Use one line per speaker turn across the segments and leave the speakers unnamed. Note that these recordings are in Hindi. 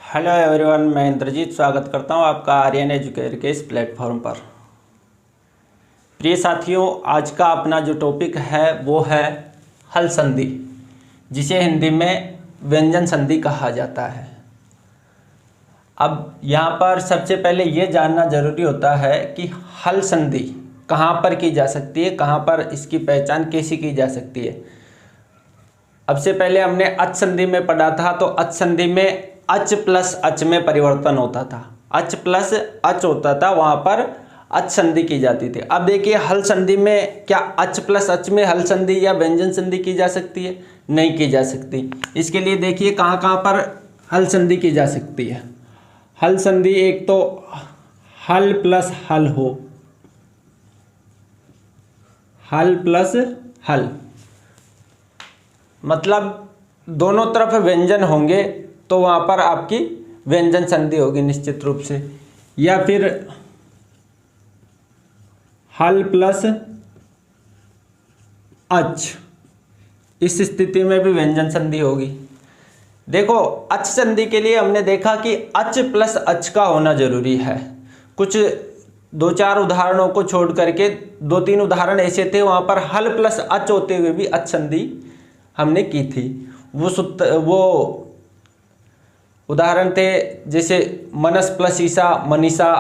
हेलो एवरीवन, मैं इंद्रजीत स्वागत करता हूं आपका आर्यन एजुकेटर के इस प्लेटफॉर्म पर। प्रिय साथियों, आज का अपना जो टॉपिक है वो है हल संधि, जिसे हिंदी में व्यंजन संधि कहा जाता है। अब यहाँ पर सबसे पहले ये जानना जरूरी होता है कि हल संधि कहाँ पर की जा सकती है, कहाँ पर इसकी पहचान कैसी की जा सकती है। अब से पहले हमने अच संधि में पढ़ा था, तो अच संधि में अच प्लस अच में परिवर्तन होता था, अच प्लस अच होता था, वहाँ पर अच संधि की जाती थी। अब देखिए हल संधि में क्या अच प्लस अच में हल संधि या व्यंजन संधि की जा सकती है? नहीं की जा सकती। इसके लिए देखिए कहाँ कहाँ पर हल संधि की जा सकती है। हल संधि एक तो हल प्लस हल हो, हल प्लस हल मतलब दोनों तरफ व्यंजन होंगे तो वहाँ पर आपकी व्यंजन संधि होगी निश्चित रूप से। या फिर हल प्लस अच, इस स्थिति में भी व्यंजन संधि होगी। देखो अच संधि के लिए हमने देखा कि अच प्लस अच का होना जरूरी है। कुछ दो चार उदाहरणों को छोड़ करके दो तीन उदाहरण ऐसे थे वहाँ पर हल प्लस अच होते हुए भी अच संधि हमने की थी। वो उदाहरण थे जैसे मनस प्लस ईसा मनीषा,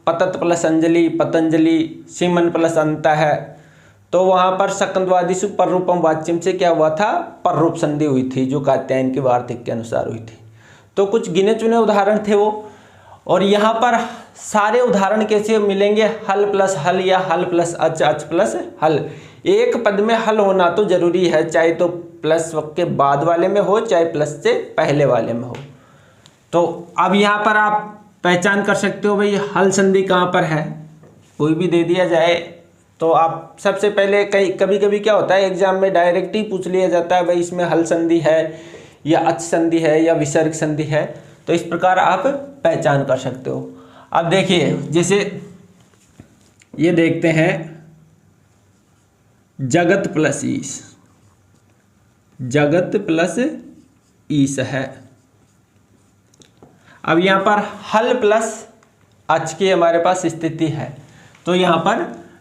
पतत प्लस अंजलि पतंजलि, सीमन प्लस अंत है। तो वहाँ पर सकंदवादिषु पररूपम वाच्यम से क्या हुआ था? पररूप संधि हुई थी, जो कात्यायन की वार्तिक के अनुसार हुई थी। तो कुछ गिने चुने उदाहरण थे वो। और यहाँ पर सारे उदाहरण कैसे मिलेंगे? हल प्लस हल या हल प्लस अच, अच प्लस हल। एक पद में हल होना तो जरूरी है, चाहे तो प्लस के बाद वाले में हो चाहे प्लस से पहले वाले में हो। तो अब यहाँ पर आप पहचान कर सकते हो भाई हल संधि कहाँ पर है। कोई भी दे दिया जाए तो आप सबसे पहले कभी कभी क्या होता है एग्जाम में डायरेक्ट ही पूछ लिया जाता है भाई इसमें हल संधि है या अच संधि है या विसर्ग संधि है। तो इस प्रकार आप पहचान कर सकते हो। अब देखिए जैसे ये देखते हैं जगत प्लस ईश, जगत प्लस ईश है। अब यहाँ पर हल प्लस अच की हमारे पास स्थिति है, तो यहाँ पर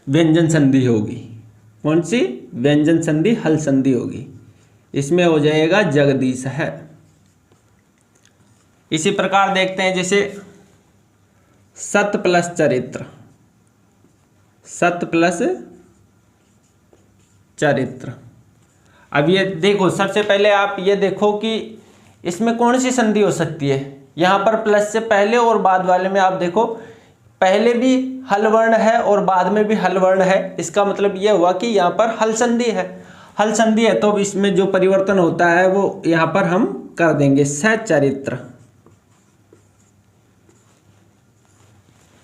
व्यंजन संधि होगी। कौन सी? व्यंजन संधि, हल संधि होगी। इसमें हो जाएगा जगदीश है। इसी प्रकार देखते हैं जैसे सत प्लस चरित्र, सत प्लस चरित्र। अब ये देखो सबसे पहले आप ये देखो कि इसमें कौन सी संधि हो सकती है। यहाँ पर प्लस से पहले और बाद वाले में आप देखो पहले भी हल वर्ण है और बाद में भी हल वर्ण है। इसका मतलब यह हुआ कि यहाँ पर हल संधि है। हल संधि है तो इसमें जो परिवर्तन होता है वो यहाँ पर हम कर देंगे सचरित्र।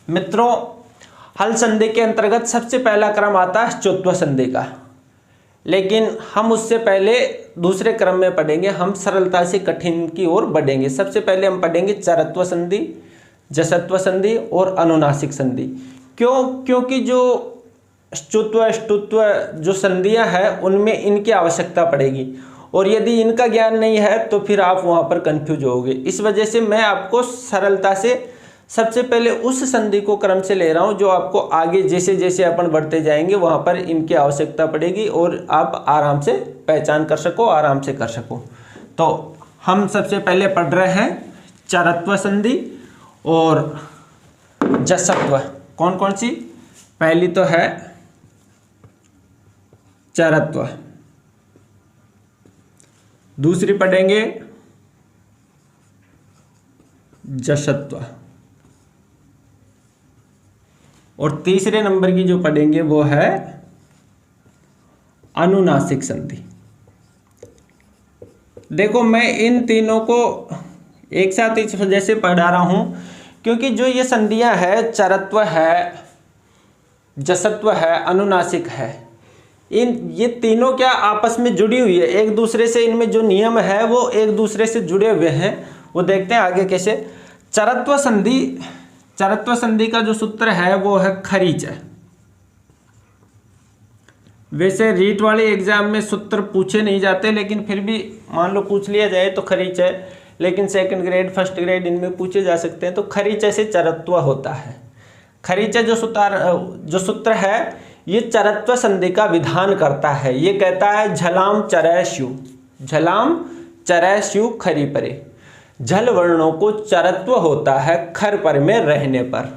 मित्रों हल संधि के अंतर्गत सबसे पहला क्रम आता है चौत्व संधि का, लेकिन हम उससे पहले दूसरे क्रम में पढ़ेंगे। हम सरलता से कठिन की ओर बढ़ेंगे। सबसे पहले हम पढ़ेंगे चरत्व संधि, जसत्व संधि और अनुनासिक संधि। क्यों? क्योंकि जो ष्टुत्व ष्टुत्व जो संधियां हैं उनमें इनकी आवश्यकता पड़ेगी, और यदि इनका ज्ञान नहीं है तो फिर आप वहां पर कंफ्यूज होगे। इस वजह से मैं आपको सरलता से सबसे पहले उस संधि को क्रम से ले रहा हूं जो आपको आगे जैसे जैसे अपन बढ़ते जाएंगे वहां पर इनकी आवश्यकता पड़ेगी और आप आराम से पहचान कर सको, आराम से कर सको। तो हम सबसे पहले पढ़ रहे हैं चरत्व संधि और जसत्व। कौन कौन सी? पहली तो है चरत्व, दूसरी पढ़ेंगे जसत्व, और तीसरे नंबर की जो पढ़ेंगे वो है अनुनासिक संधि। देखो मैं इन तीनों को एक साथ इस वजह से पढ़ा रहा हूं क्योंकि जो ये संधियां है चरत्व है, जसत्व है, अनुनासिक है, ये तीनों क्या आपस में जुड़ी हुई है एक दूसरे से। इनमें जो नियम है वो एक दूसरे से जुड़े हुए हैं। वो देखते हैं आगे कैसे। चरत्व संधि का जो सूत्र है वो है खरीच है। वैसे रीट वाले एग्जाम में सूत्र पूछे नहीं जाते, लेकिन फिर भी मान लो पूछ लिया जाए तो खरीच है। लेकिन सेकंड ग्रेड फर्स्ट ग्रेड इनमें पूछे जा सकते हैं। तो खरीचे से चरत्व होता है। खरीचा जो सूत्र है ये चरत्व संधि का विधान करता है। ये कहता है झलाम चरय स्यु, झलाम चरय स्यु खरी परे। झल वर्णों को चरत्व होता है खर पर में रहने पर।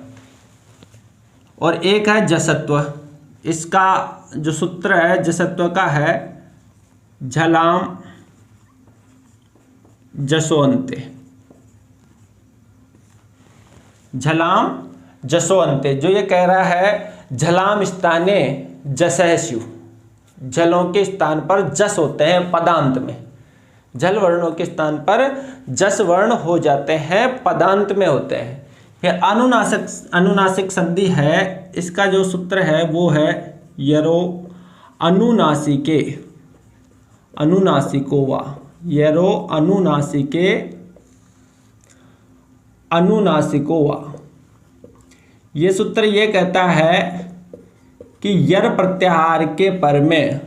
और एक है जसत्व, इसका जो सूत्र है जसत्व का है झलाम जसोअंते, झलाम जसोअंते। जो ये कह रहा है झलाम स्थाने जसह स्यु, झलों के स्थान पर जस होते हैं पदांत में, झल वर्णों के स्थान पर जस वर्ण हो जाते हैं पदांत में होते हैं। फिर अनुनासिक संधि है, इसका जो सूत्र है वो है यरो अनुनासिके, अनुनासिको वा, यरो अनुनासिके अनुनासिको वा। ये सूत्र ये कहता है कि यर प्रत्याहार के पर में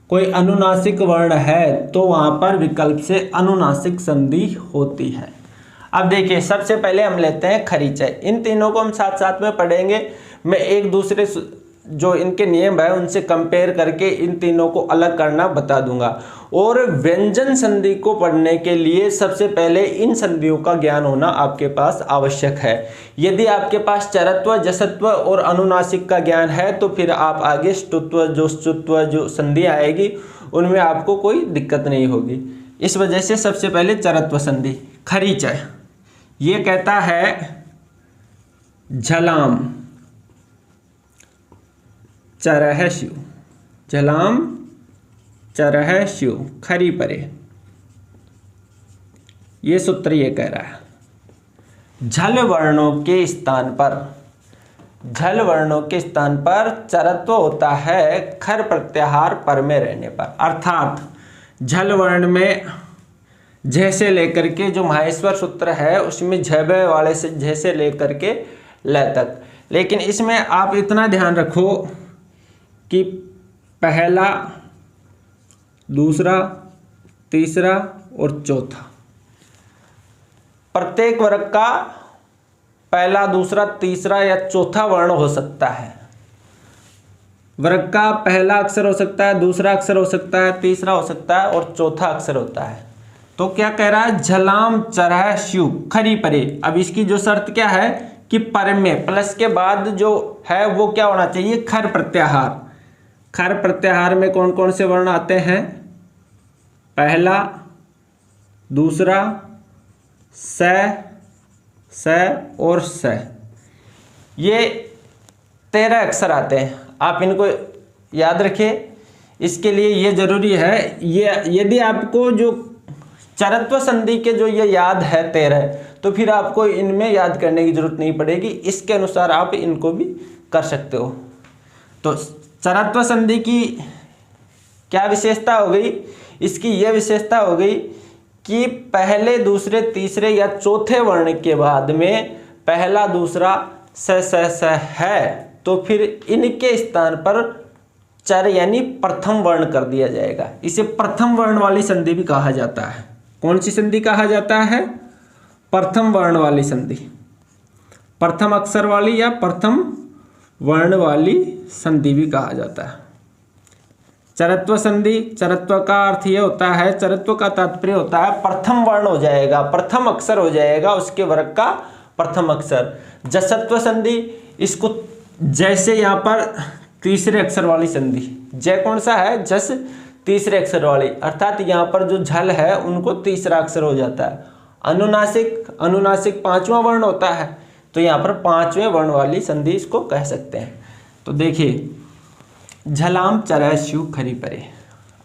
कोई अनुनासिक वर्ण है तो वहां पर विकल्प से अनुनासिक संधि होती है। अब देखिए सबसे पहले हम लेते हैं खरीचय। इन तीनों को हम साथ साथ में पढ़ेंगे। मैं एक दूसरे जो इनके नियम है उनसे कंपेयर करके इन तीनों को अलग करना बता दूंगा। और व्यंजन संधि को पढ़ने के लिए सबसे पहले इन संधियों का ज्ञान होना आपके पास आवश्यक है। यदि आपके पास चरत्व जसत्व और अनुनासिक का ज्ञान है तो फिर आप आगे ष्टुत्व जो संधि आएगी उनमें आपको कोई दिक्कत नहीं होगी। इस वजह से सबसे पहले चरत्व संधि खरीचय ये कहता है झलाम चरह स्यु, झलाम चरह स्यु खरी परे। ये सूत्र ये कह रहा है झल वर्णों के स्थान पर, झल वर्णों के स्थान पर चरत्व होता है खर प्रत्याहार पर में रहने पर। अर्थात झल वर्ण में झ से लेकर के जो माहेश्वर सूत्र है उसमें झब वाले से झ से लेकर के ल तक। लेकिन इसमें आप इतना ध्यान रखो कि पहला दूसरा तीसरा और चौथा, प्रत्येक वर्ग का पहला दूसरा तीसरा या चौथा वर्ण हो सकता है। वर्ग का पहला अक्षर हो सकता है, दूसरा अक्षर हो सकता है, तीसरा हो सकता है और चौथा अक्षर होता है। तो क्या कह रहा है झलाम चरह स्यु खरी परे। अब इसकी जो शर्त क्या है कि पर में प्लस के बाद जो है वो क्या होना चाहिए खर प्रत्याहार। खर प्रत्याहार में कौन कौन से वर्ण आते हैं? पहला दूसरा स और स। ये 13 अक्षर आते हैं, आप इनको याद रखिए। इसके लिए ये जरूरी है, ये यदि आपको जो चरत्व संधि के जो ये याद है 13 तो फिर आपको इनमें याद करने की जरूरत नहीं पड़ेगी। इसके अनुसार आप इनको भी कर सकते हो। तो चरत्व संधि की क्या विशेषता हो गई? इसकी यह विशेषता हो गई कि पहले दूसरे तीसरे या चौथे वर्ण के बाद में पहला दूसरा स है तो फिर इनके स्थान पर चर यानी प्रथम वर्ण कर दिया जाएगा। इसे प्रथम वर्ण वाली संधि भी कहा जाता है। कौन सी संधि कहा जाता है? प्रथम वर्ण वाली संधि, प्रथम अक्षर वाली या प्रथम वर्ण वाली संधि भी कहा जाता है। चरत्व संधि, चरत्व का अर्थ ये होता है, चरत्व का तात्पर्य होता है प्रथम वर्ण हो जाएगा, प्रथम अक्षर हो जाएगा उसके वर्ग का प्रथम अक्षर। जसत्व संधि, इसको जैसे यहाँ पर तीसरे अक्षर वाली संधि, जय कौन सा है? जस तीसरे अक्षर वाली, अर्थात यहाँ पर जो झल है उनको तीसरा अक्षर हो जाता है। अनुनासिक पांचवा वर्ण होता है तो यहाँ पर पांचवें वर्ण वाली संधि इसको कह सकते हैं। तो देखिए झलाम चरह स्यु खरी परे,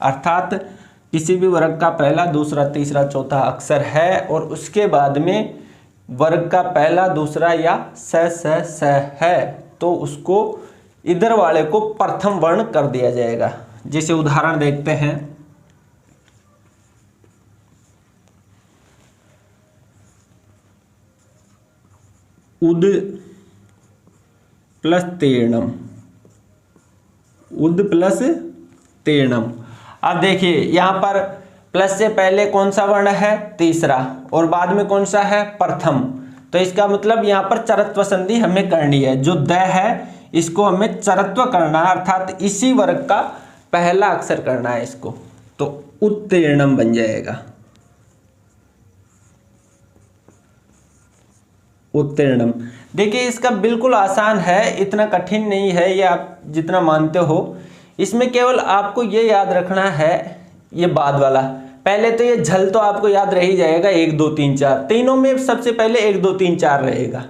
अर्थात किसी भी वर्ग का पहला दूसरा तीसरा चौथा अक्षर है और उसके बाद में वर्ग का पहला दूसरा या स है तो उसको इधर वाले को प्रथम वर्ण कर दिया जाएगा। जैसे उदाहरण देखते हैं, उद प्लस तीर्णम, उद प्लस तीर्णम। अब देखिए यहाँ पर प्लस से पहले कौन सा वर्ण है, तीसरा, और बाद में कौन सा है, प्रथम। तो इसका मतलब यहाँ पर चरत्व संधि हमें करनी है। जो द है इसको हमें चरत्व करना है, अर्थात इसी वर्ग का पहला अक्षर करना है इसको, तो उत्तीर्णम बन जाएगा, उत्तीर्णम। देखिए इसका बिल्कुल आसान है, इतना कठिन नहीं है ये आप जितना मानते हो। इसमें केवल आपको ये याद रखना है, ये बाद वाला, पहले तो ये झल तो आपको याद रह ही जाएगा, 1 2 3 4, तीनों में सबसे पहले 1 2 3 4 रहेगा,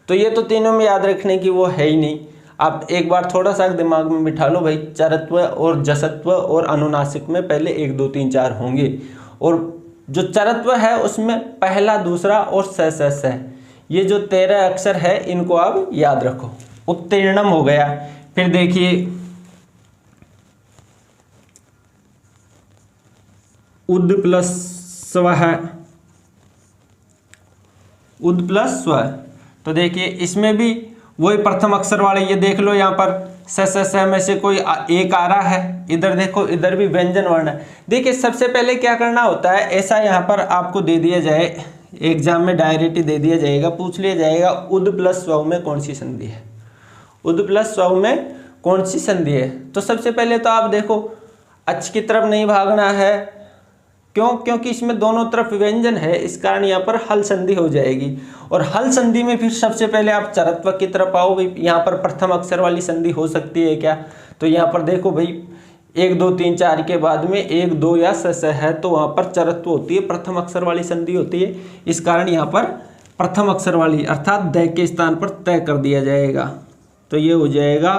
तो ये तो तीनों में याद रखने की वो है ही नहीं। आप एक बार थोड़ा सा दिमाग में बिठा लो भाई, चरत्व और जसत्व और अनुनासिक में पहले 1 2 3 4 होंगे, और जो चरत्व है उसमें पहला, दूसरा और स है, ये जो 13 अक्षर है इनको आप याद रखो। उत्तीर्णम हो गया। फिर देखिए उद प्लस स्व है, उद प्लस स्व, तो देखिए इसमें भी वही प्रथम अक्षर वाले, ये देख लो यहाँ पर स में से कोई एक आ रहा है, इधर देखो इधर भी व्यंजन वर्ण है। देखिए सबसे पहले क्या करना होता है, ऐसा यहाँ पर आपको दे दिया जाए, एग्जाम में डायरेक्ट ही दे दिया जाएगा, पूछ लिया जाएगा उद प्लस स्व में कौन सी संधि है, उद प्लस स्व में कौन सी संधि है। तो सबसे पहले तो आप देखो अच की तरफ नहीं भागना है, क्यों, क्योंकि इसमें दोनों तरफ व्यंजन है, इस कारण यहाँ पर हल संधि हो जाएगी, और हल संधि में फिर सबसे पहले आप चरत्व की तरफ आओ भाई। यहाँ पर प्रथम अक्षर वाली संधि हो सकती है क्या, तो यहाँ पर देखो भाई 1 2 3 4 के बाद में 1 2 या स है, तो वहाँ पर चरत्व होती है, प्रथम अक्षर वाली संधि होती है, इस कारण यहाँ पर प्रथम अक्षर वाली अर्थात द के स्थान पर तय कर दिया जाएगा, तो ये हो जाएगा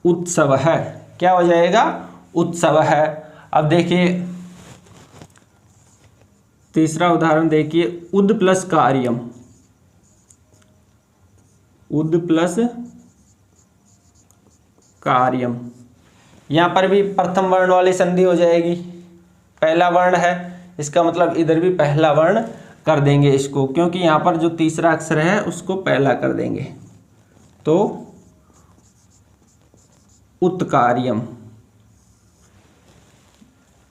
उत्सव है। क्या हो जाएगा, उत्सव है। अब देखिए तीसरा उदाहरण देखिए, उद प्लस कार्यम, उद प्लस कार्यम, यहाँ पर भी प्रथम वर्ण वाली संधि हो जाएगी, पहला वर्ण है, इसका मतलब इधर भी पहला वर्ण कर देंगे इसको, क्योंकि यहाँ पर जो तीसरा अक्षर है उसको पहला कर देंगे, तो उत्कार्यम।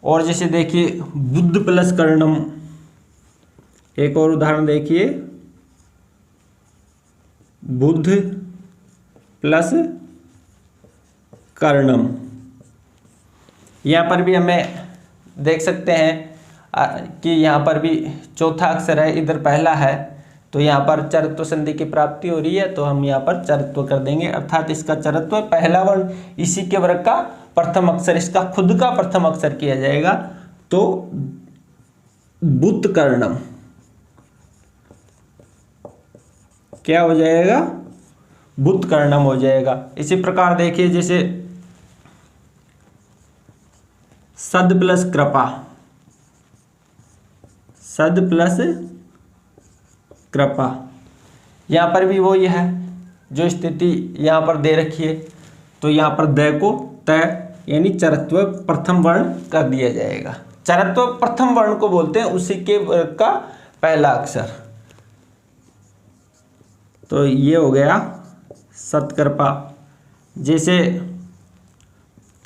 और जैसे देखिए बुद्ध प्लस कर्णम, एक और उदाहरण देखिए, बुद्ध प्लस कर्णम, यहाँ पर भी हमें देख सकते हैं कि यहाँ पर भी चौथा अक्षर है, इधर पहला है, तो यहाँ पर चरत्व संधि की प्राप्ति हो रही है, तो हम यहाँ पर चरत्व कर देंगे, अर्थात इसका चरत्व पहला वर्ण इसी के वर्ग का प्रथम अक्षर, इसका खुद का प्रथम अक्षर किया जाएगा, तो बुत्कर्णम। क्या हो जाएगा, बुत्कर्णम हो जाएगा। इसी प्रकार देखिए जैसे सद प्लस कृपा, सद प्लस कृपा, यहाँ पर भी वही है जो स्थिति यहाँ पर दे रखी है, तो यहाँ पर द को तय यानी चरत्व प्रथम वर्ण कर दिया जाएगा। चरत्व प्रथम वर्ण को बोलते हैं, उसी के वर्ग का पहला अक्षर, तो ये हो गया सत्कृपा। जैसे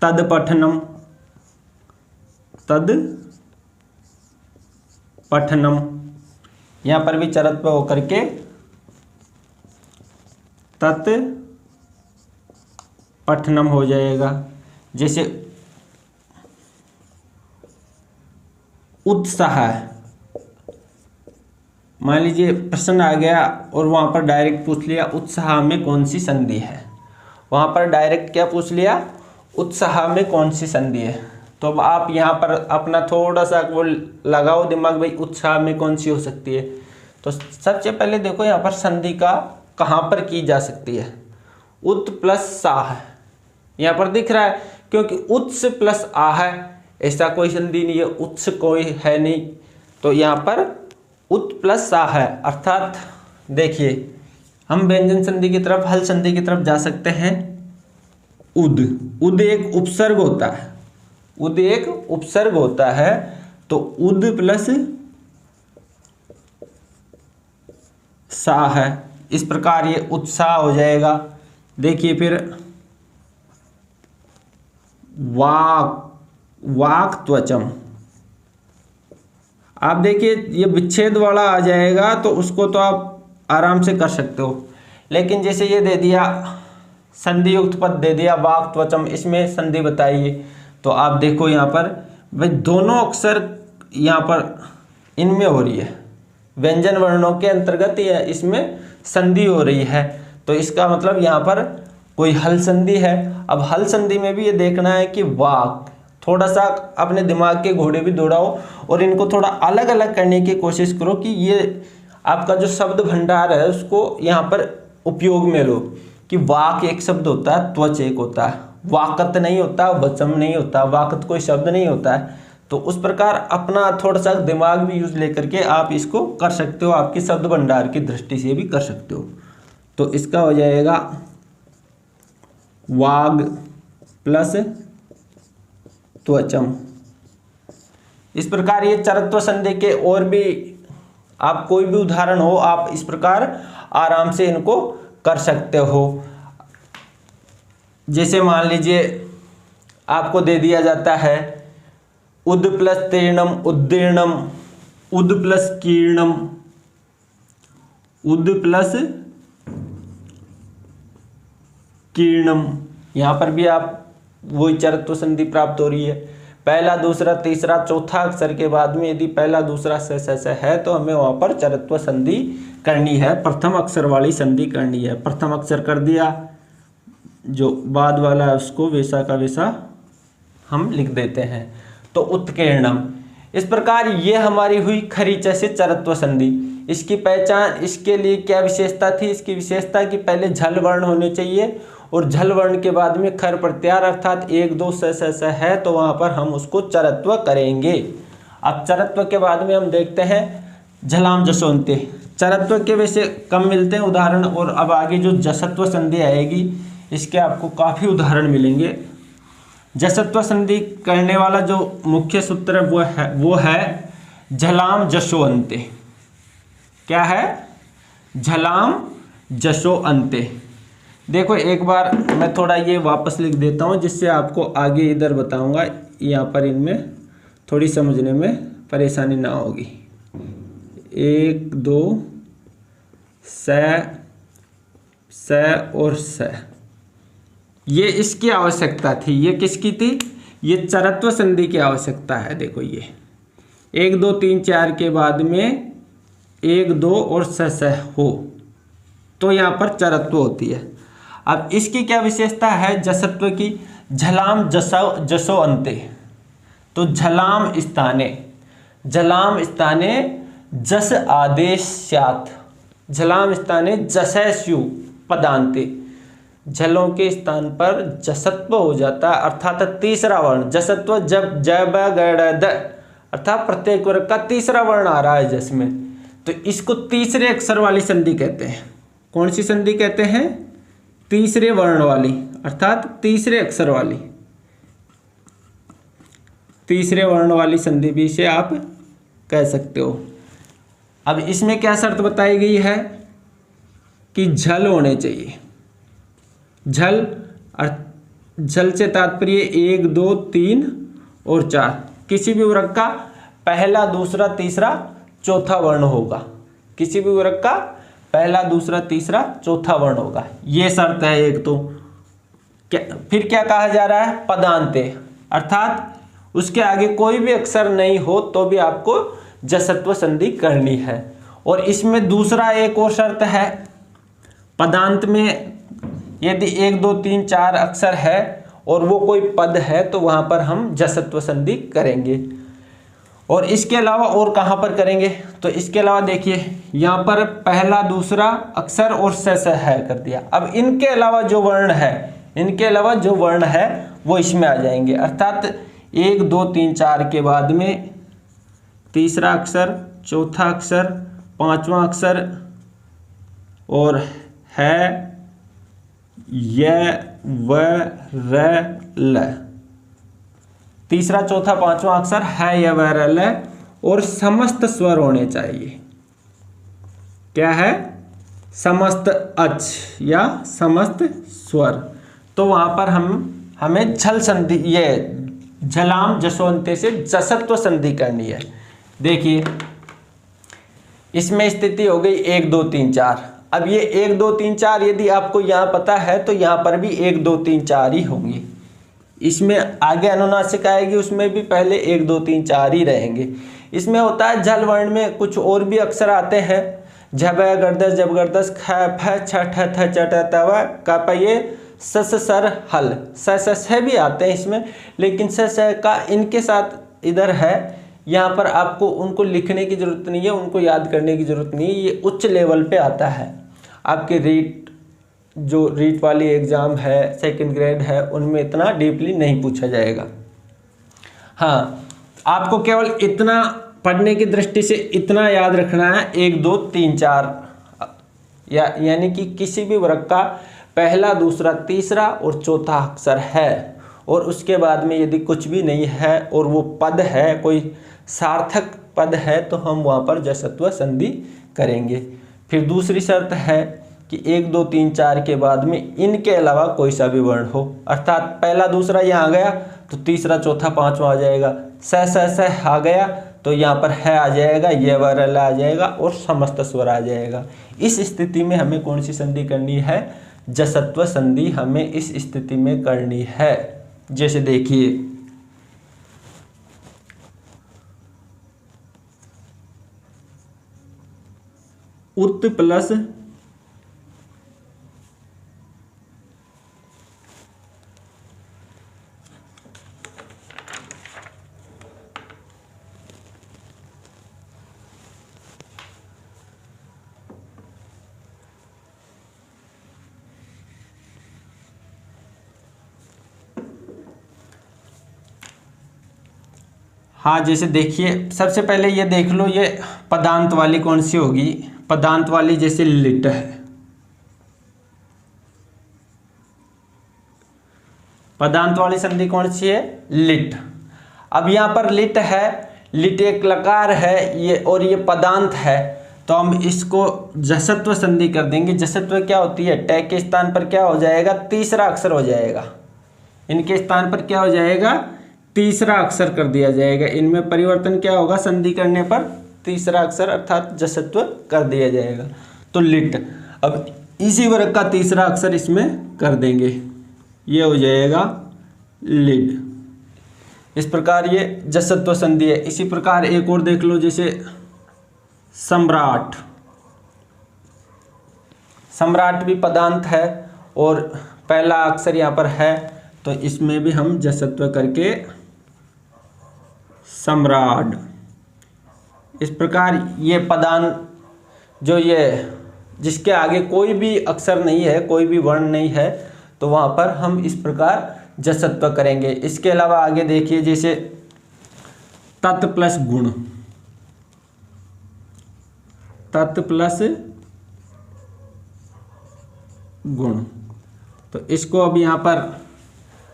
तद पठनम, तद पठनम, यहाँ पर भी चरत्व होकर के तत् पठनम हो जाएगा। जैसे उत्साह, मान लीजिए प्रश्न आ गया और वहाँ पर डायरेक्ट पूछ लिया उत्साह में कौन सी संधि है, वहाँ पर डायरेक्ट क्या पूछ लिया, उत्साह में कौन सी संधि है, तो अब आप यहाँ पर अपना थोड़ा सा वो लगाओ दिमाग, भाई उत्साह में कौन सी हो सकती है। तो सबसे पहले देखो यहाँ पर संधि का कहाँ पर की जा सकती है, उत प्लस सा है, यहाँ पर दिख रहा है, क्योंकि उत्स प्लस आ है, ऐसा कोई संधि नहीं है, उत्स कोई है नहीं, तो यहाँ पर उत प्लस सा है, अर्थात देखिए हम व्यंजन संधि की तरफ, हल संधि की तरफ जा सकते हैं। उद, उद एक उपसर्ग होता है, उद एक उपसर्ग होता है, तो उद प्लस सा है, इस प्रकार ये उत्साह हो जाएगा। देखिए फिर वाक त्वचम। आप देखिए ये विच्छेद वाला आ जाएगा तो उसको तो आप आराम से कर सकते हो, लेकिन जैसे ये दे दिया संधि युक्त पद दे दिया वाक त्वचम, इसमें संधि बताइए। तो आप देखो यहाँ पर भाई दोनों अक्षर यहाँ पर इनमें हो रही है, व्यंजन वर्णों के अंतर्गत ये इसमें संधि हो रही है, तो इसका मतलब यहाँ पर कोई हल संधि है। अब हल संधि में भी ये देखना है कि वाक, थोड़ा सा अपने दिमाग के घोड़े भी दौड़ाओ और इनको थोड़ा अलग अलग करने की कोशिश करो कि ये आपका जो शब्द भंडार है उसको यहाँ पर उपयोग में लो। कि वाक एक शब्द होता है, त्वच एक होता है, वाकत नहीं होता, वचम नहीं होता, वाकत कोई शब्द नहीं होता है। तो उस प्रकार अपना थोड़ा सा दिमाग भी यूज लेकर के आप इसको कर सकते हो, आपकी शब्द भंडार की दृष्टि से भी कर सकते हो। तो इसका हो जाएगा वाग प्लस त्वचम। इस प्रकार ये चरत्व संधि के और भी आप कोई भी उदाहरण हो आप इस प्रकार आराम से इनको कर सकते हो। जैसे मान लीजिए आपको दे दिया जाता है उद प्लस तीर्णम उद्दीर्णम, उद प्लस कीर्णम, उद प्लस कीर्णम। यहाँ पर भी आप वही चरत्व संधि प्राप्त हो रही है। पहला दूसरा तीसरा चौथा अक्षर के बाद में यदि पहला दूसरा स है तो हमें वहाँ पर चरत्व संधि करनी है, प्रथम अक्षर वाली संधि करनी है। प्रथम अक्षर कर दिया, जो बाद वाला है उसको वैसा का वैसा हम लिख देते हैं। तो उत्कीर्णम। इस प्रकार ये हमारी हुई खरीच से चरत्व संधि। इसकी पहचान, इसके लिए क्या विशेषता थी? इसकी विशेषता कि पहले झल वर्ण होने चाहिए और झल वर्ण के बाद में खर प्रत्याहार अर्थात एक दो स है तो वहाँ पर हम उसको चरत्व करेंगे। अब चरत्व के बाद में हम देखते हैं झलाम जसोन्ते। चरत्व के वैसे कम मिलते हैं उदाहरण, और अब आगे जो जसत्व संधि आएगी इसके आपको काफ़ी उदाहरण मिलेंगे। जसत्व संधि करने वाला जो मुख्य सूत्र वो है झलाम जसो अंते। क्या है? झलाम जसो अंते। देखो एक बार मैं थोड़ा ये वापस लिख देता हूँ जिससे आपको आगे इधर बताऊँगा, यहाँ पर इनमें थोड़ी समझने में परेशानी ना होगी। एक दो स और स, ये इसकी आवश्यकता थी। ये किसकी थी? ये चरत्व संधि की आवश्यकता है। देखो ये 1 2 3 4 के बाद में 1 2 और स हो तो यहाँ पर चरत्व होती है। अब इसकी क्या विशेषता है जसत्व की? झलाम जसो अंते। तो झलाम स्थाने जस आदेश स्यात्। झलाम स्थाने जसैस्यु पदांते। झलों के स्थान पर जसत्व हो जाता है, अर्थात तीसरा वर्ण जसत्व। जब ज ब ग ड अर्थात प्रत्येक वर्ग का तीसरा वर्ण आ रहा है जस में, तो इसको तीसरे अक्षर वाली संधि कहते हैं। कौन सी संधि कहते हैं? तीसरे वर्ण वाली, अर्थात तीसरे अक्षर वाली, तीसरे वर्ण वाली संधि भी इसे आप कह सकते हो। अब इसमें क्या शर्त बताई गई है कि झल होने चाहिए। झल से तात्पर्य 1 2 3 और 4 किसी भी वर्ग का पहला दूसरा तीसरा चौथा वर्ण होगा। किसी भी वर्ग का पहला दूसरा तीसरा चौथा वर्ण होगा, ये शर्त है एक। तो फिर क्या कहा जा रहा है? पदांते, अर्थात उसके आगे कोई भी अक्षर नहीं हो तो भी आपको जसत्व संधि करनी है। और इसमें दूसरा एक और शर्त है, पदांत में यदि 1 2 3 4 अक्षर है और वो कोई पद है तो वहाँ पर हम जसत्व संधि करेंगे। और इसके अलावा और कहाँ पर करेंगे? तो इसके अलावा देखिए यहाँ पर पहला दूसरा अक्षर और स है कर दिया। अब इनके अलावा जो वर्ण है वो इसमें आ जाएंगे, अर्थात 1 2 3 4 के बाद में तीसरा अक्षर, चौथा अक्षर, पांचवा अक्षर और है, य व र ल। तीसरा चौथा पांचवा अक्षर है, य व र ल और समस्त स्वर होने चाहिए। क्या है? समस्त अच या समस्त स्वर। तो वहां पर हमें झल संधि, ये झलाम जसवंते से जसत्व संधि करनी है। देखिए इसमें स्थिति हो गई 1 2 3 4। अब ये 1 2 3 4 यदि आपको यहाँ पता है तो यहाँ पर भी 1 2 3 4 ही होंगे। इसमें आगे अनुनासिक आएगी उसमें भी पहले 1 2 3 4 ही रहेंगे। इसमें होता है झल वर्ण में कुछ और भी अक्षर आते हैं, झब गर्दश जब गर्दश ख फ छ ठ थ च ट त व क प ये स स सर हल स भी आते हैं इसमें, लेकिन स का इनके साथ इधर है, यहाँ पर आपको उनको लिखने की ज़रूरत नहीं है, उनको याद करने की ज़रूरत नहीं है। ये उच्च लेवल पे आता है। आपके रीट वाली एग्ज़ाम है, सेकंड ग्रेड है, उनमें इतना डीपली नहीं पूछा जाएगा। हाँ, आपको केवल इतना पढ़ने की दृष्टि से इतना याद रखना है 1 2 3 4 यानी कि किसी भी वर्ग का पहला दूसरा तीसरा और चौथा अक्षर है, और उसके बाद में यदि कुछ भी नहीं है और वो पद है, कोई सार्थक पद है, तो हम वहाँ पर जसत्व संधि करेंगे। फिर दूसरी शर्त है कि 1 2 3 4 के बाद में इनके अलावा कोई सा भी वर्ण हो, अर्थात पहला दूसरा यहाँ आ गया तो तीसरा चौथा पांचवा आ जाएगा, स आ गया तो यहाँ पर है आ जाएगा, ये वरल आ जाएगा और समस्त स्वर आ जाएगा। इस स्थिति में हमें कौन सी संधि करनी है? जसत्व संधि हमें इस स्थिति में करनी है। जैसे देखिए उत प्लस हाँ, जैसे देखिए सबसे पहले ये देख लो, ये पदांत वाली कौन सी होगी? पदांत वाली जैसे लिट है, पदांत वाली संधि कौन सी है? लिट। अब यहाँ पर लिट है, लिट एक लकार है ये, और ये पदांत है, तो हम इसको जसत्व संधि कर देंगे। जसत्व क्या होती है? ट के स्थान पर क्या हो जाएगा? तीसरा अक्षर हो जाएगा। इनके स्थान पर क्या हो जाएगा? तीसरा अक्षर कर दिया जाएगा। इनमें परिवर्तन क्या होगा? संधि करने पर तीसरा अक्षर अर्थात जसत्व कर दिया जाएगा। तो लिट। अब इसी वर्ग का तीसरा अक्षर इसमें कर देंगे, ये हो जाएगा लिड। इस प्रकार ये जसत्व संधि है। इसी प्रकार एक और देख लो, जैसे सम्राट। सम्राट भी पदांत है और पहला अक्षर यहाँ पर है, तो इसमें भी हम जसत्व करके सम्राट। इस प्रकार ये पदांत जो ये जिसके आगे कोई भी अक्षर नहीं है, कोई भी वर्ण नहीं है, तो वहाँ पर हम इस प्रकार जसत्व करेंगे। इसके अलावा आगे देखिए, जैसे तत् प्लस गुण, तत् प्लस गुण, तो इसको अब यहाँ पर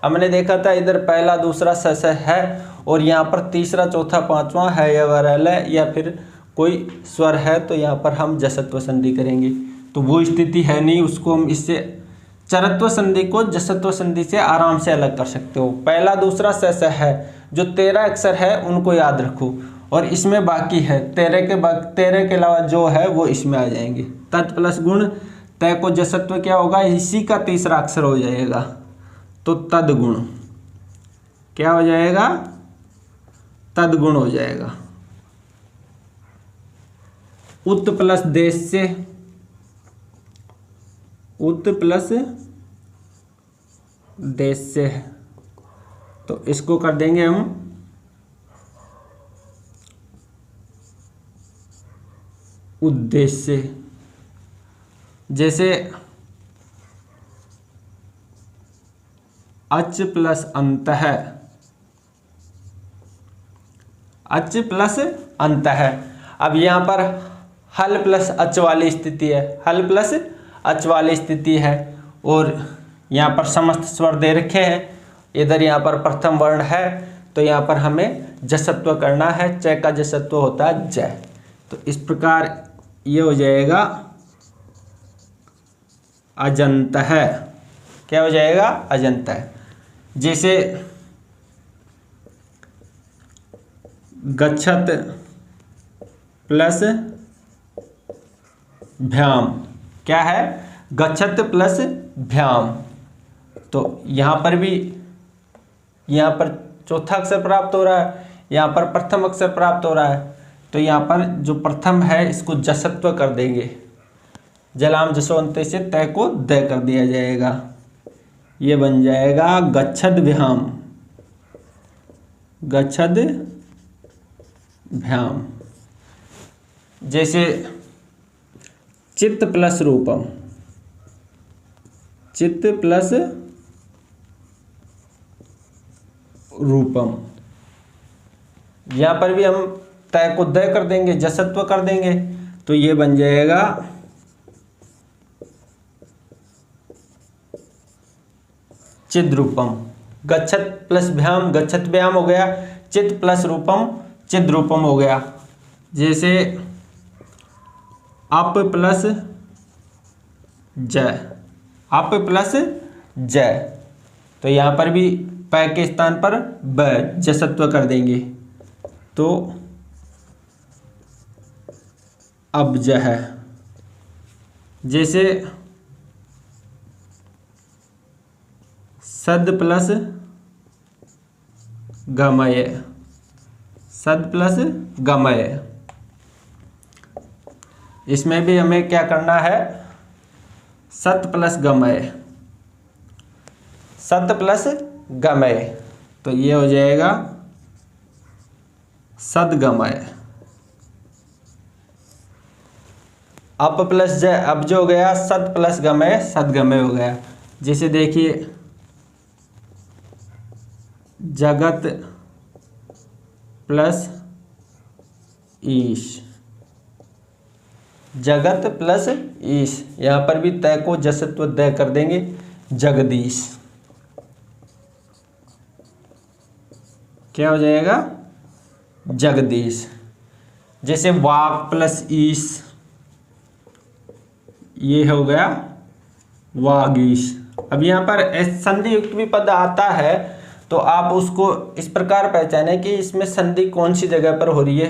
हमने देखा था, इधर पहला दूसरा स है और यहाँ पर तीसरा चौथा पांचवा है या वरल है या फिर कोई स्वर है, तो यहाँ पर हम जसत्व संधि करेंगे। तो वो स्थिति है नहीं, उसको हम इससे चरत्व संधि को जसत्व संधि से आराम से अलग कर सकते हो। पहला दूसरा स है, जो 13 अक्षर है उनको याद रखो, और इसमें बाकी है 13 के अलावा जो है वो इसमें आ जाएंगे। तत् प्लस गुण, तय को जसत्व क्या होगा? इसी का तीसरा अक्षर हो जाएगा, तो तदगुण। क्या हो जाएगा? तदगुण हो जाएगा। उत प्लस देश से, उत प्लस देश से, तो इसको कर देंगे हम उद्देश्य। जैसे अच प्लस अंत है, अच प्लस अंत है। अब यहाँ पर हल प्लस अच वाली स्थिति है, हल प्लस अच वाली स्थिति है, और यहाँ पर समस्त स्वर दे रखे हैं। इधर यहाँ पर प्रथम वर्ण है, तो यहाँ पर हमें जसत्व करना है। च का जसत्व होता है जय। तो इस प्रकार ये हो जाएगा अजंत है। क्या हो जाएगा? अजंत है। जैसे गच्छत प्लस भ्याम। क्या है? गच्छत प्लस भ्याम। तो यहाँ पर भी, यहाँ पर चौथा अक्षर प्राप्त हो रहा है, यहाँ पर प्रथम अक्षर प्राप्त हो रहा है। तो यहाँ पर जो प्रथम है इसको जसत्व कर देंगे, जलाम जसों से तय को दय कर दिया जाएगा। ये बन जाएगा गच्छद भ्याम, गच्छद भ्याम। जैसे चित्त प्लस रूपम, चित्त प्लस रूपम, यहाँ पर भी हम तय को दय कर देंगे, जसत्व कर देंगे। तो ये बन जाएगा चिद्रूपम। गच्छत प्लस भ्याम, गच्छत भ्याम हो गया। चित्त प्लस रूपम, चिद्रूपम हो गया। जैसे अप प्लस जय, अप प्लस जय। तो यहाँ पर भी पै के स्थान पर ब जसत्व कर देंगे। तो अब ज है। जैसे सद प्लस गमय, सद प्लस गमय। इसमें भी हमें क्या करना है? सत प्लस गमय, सत प्लस गमय। तो ये हो जाएगा सदगमय। अप प्लस ज, अब जो हो गया सत प्लस गमय, सदगमय हो गया। जैसे देखिए जगत प्लस ईश, जगत प्लस ईश। यहाँ पर भी तय को जसत्व दय कर देंगे, जगदीश। क्या हो जाएगा? जगदीश। जैसे वाक प्लस ईश, ये हो गया वागीश। अब यहाँ पर संधि युक्त भी पद आता है तो आप उसको इस प्रकार पहचानें कि इसमें संधि कौन सी जगह पर हो रही है।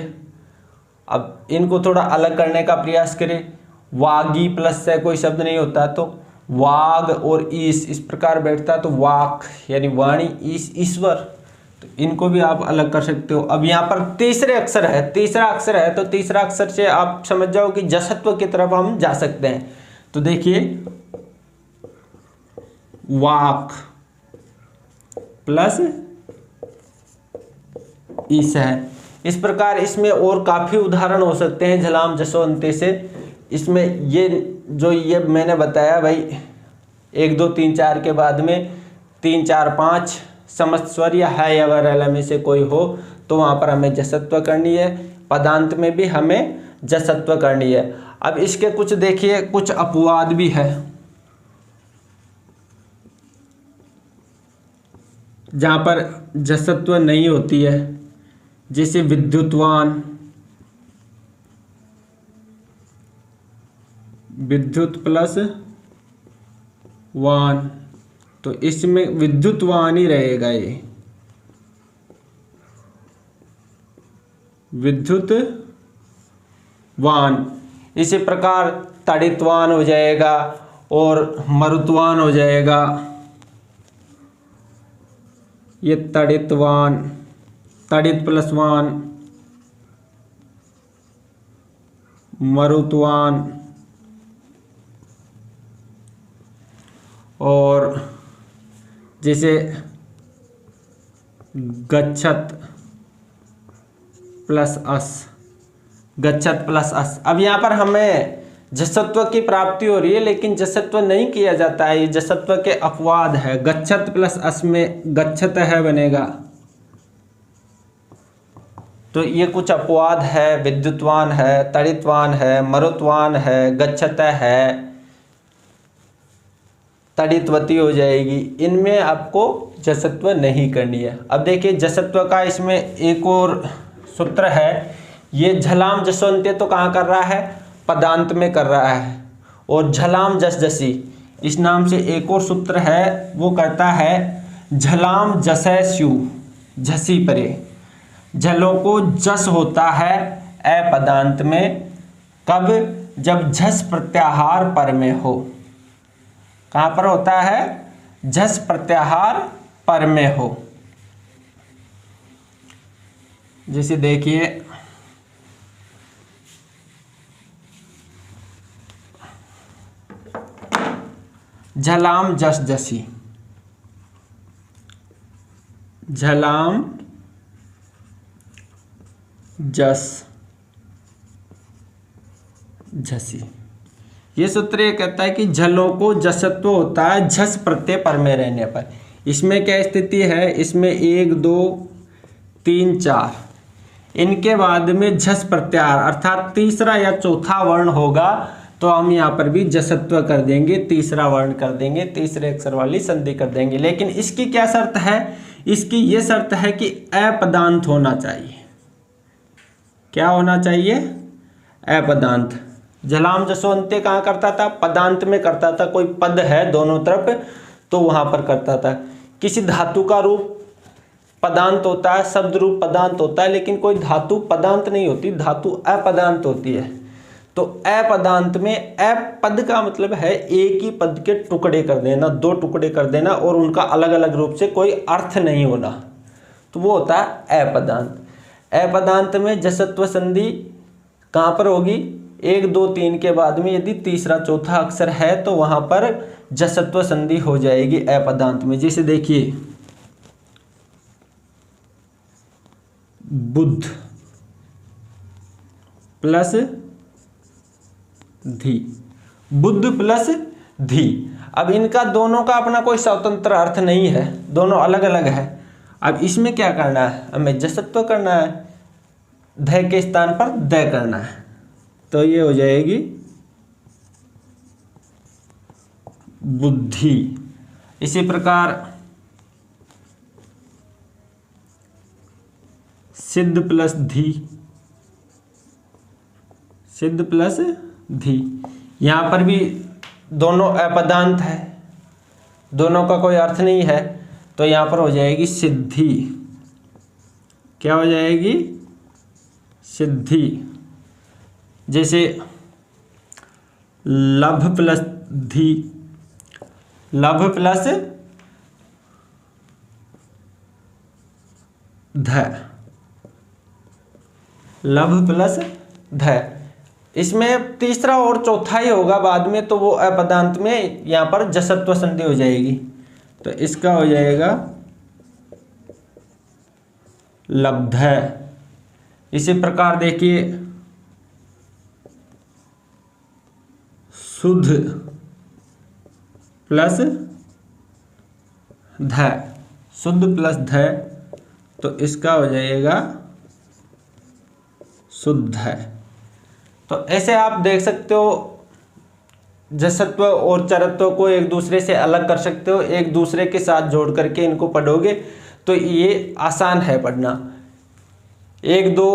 अब इनको थोड़ा अलग करने का प्रयास करें। वागी प्लस से कोई शब्द नहीं होता तो वाग और ईश इस प्रकार बैठता तो वाक यानी वाणी, ईश ईश्वर। तो इनको भी आप अलग कर सकते हो। अब यहाँ पर तीसरे अक्षर है, तीसरा अक्षर है तो तीसरा अक्षर से आप समझ जाओ कि जसत्व की तरफ हम जा सकते हैं। तो देखिए वाक प्लस ईश है। इस प्रकार इसमें और काफ़ी उदाहरण हो सकते हैं झलाम जसो अंते से। इसमें ये जो ये मैंने बताया भाई 1 2 3 4 के बाद में 3 4 5 समस्त स्वर या है या वरल में से कोई हो तो वहाँ पर हमें जसत्व करनी है। पदांत में भी हमें जसत्व करनी है। अब इसके कुछ देखिए कुछ अपवाद भी है जहाँ पर जसत्व नहीं होती है। जैसे विद्युतवान, विद्युत प्लस वान, तो इसमें विद्युतवान ही रहेगा। ये विद्युत वान। इसी प्रकार तड़ितवान हो जाएगा और मरुतवान हो जाएगा। ये तड़ितवान, तड़ित प्लस वान, मरुतवान और जैसे गच्छत प्लस अस, गच्छत प्लस अस। अब यहाँ पर हमें जसत्व की प्राप्ति हो रही है लेकिन जसत्व नहीं किया जाता है। ये जसत्व के अपवाद है। गच्छत प्लस अस में गच्छत है बनेगा। तो ये कुछ अपवाद है। विद्युतवान है, तड़ितवान है, मरुतवान है, गच्छत है, तड़ितवती हो जाएगी। इनमें आपको जसत्व नहीं करनी है। अब देखिए जसत्व का इसमें एक और सूत्र है। ये झलाम जसवंते तो कहाँ कर रहा है? पदांत में कर रहा है। और झलाम जस जसी इस नाम से एक और सूत्र है, वो करता है झलाम जसै स्यु झसी परे। झलों को जस होता है ए पदांत में, कब? जब झस प्रत्याहार पर में हो। कहाँ पर होता है? झस प्रत्याहार पर में हो। जैसे देखिए झलाम जस जसी, झलाम जस झसी। ये सूत्र ये कहता है कि झलों को जसत्व होता है झस प्रत्यय पर में रहने पर। इसमें क्या स्थिति है? इसमें 1 2 3 4 इनके बाद में झस प्रत्याहार अर्थात तीसरा या चौथा वर्ण होगा तो हम यहाँ पर भी जसत्व कर देंगे, तीसरा वर्ण कर देंगे, तीसरे अक्षर वाली संधि कर देंगे। लेकिन इसकी क्या शर्त है? इसकी ये शर्त है कि अपदांत होना चाहिए। क्या होना चाहिए? अपदांत। झलाम जसो अंत्य कहाँ करता था? पदांत में करता था। कोई पद है दोनों तरफ तो वहां पर करता था। किसी धातु का रूप पदांत होता है, शब्द रूप पदांत होता है, लेकिन कोई धातु पदांत नहीं होती, धातु अपदांत होती है। तो अपदांत में अपद का मतलब है एक ही पद के टुकड़े कर देना, 2 टुकड़े कर देना और उनका अलग अलग रूप से कोई अर्थ नहीं होना, तो वो होता है अपदांत। अपदांत में जसत्व संधि कहाँ पर होगी? 1 2 3 के बाद में यदि तीसरा चौथा अक्षर है तो वहां पर जसत्व संधि हो जाएगी अपदांत में। जैसे देखिए बुद्ध प्लस धी, बुद्ध प्लस धी। अब इनका दोनों का अपना कोई स्वतंत्र अर्थ नहीं है, दोनों अलग अलग है। अब इसमें क्या करना है? हमें जसत्व करना है, ध के स्थान पर द करना है, तो ये हो जाएगी बुद्धि। इसी प्रकार सिद्ध प्लस धी, सिद्ध प्लस धी, यहाँ पर भी दोनों अपदांत है, दोनों का कोई अर्थ नहीं है, तो यहाँ पर हो जाएगी सिद्धि। क्या हो जाएगी? सिद्धि। जैसे लभ प्लस धी, लभ प्लस ध, लभ प्लस ध। इसमें तीसरा और चौथा ही होगा बाद में, तो वो अपदांत में यहाँ पर जसत्व संधि हो जाएगी, तो इसका हो जाएगा लब्ध। इसी प्रकार देखिए शुद्ध प्लस ध, शुद्ध प्लस ध, तो इसका हो जाएगा शुद्ध है। तो ऐसे आप देख सकते हो जसत्व और चरत्व को एक दूसरे से अलग कर सकते हो, एक दूसरे के साथ जोड़ करके इनको पढ़ोगे तो ये आसान है पढ़ना। 1 2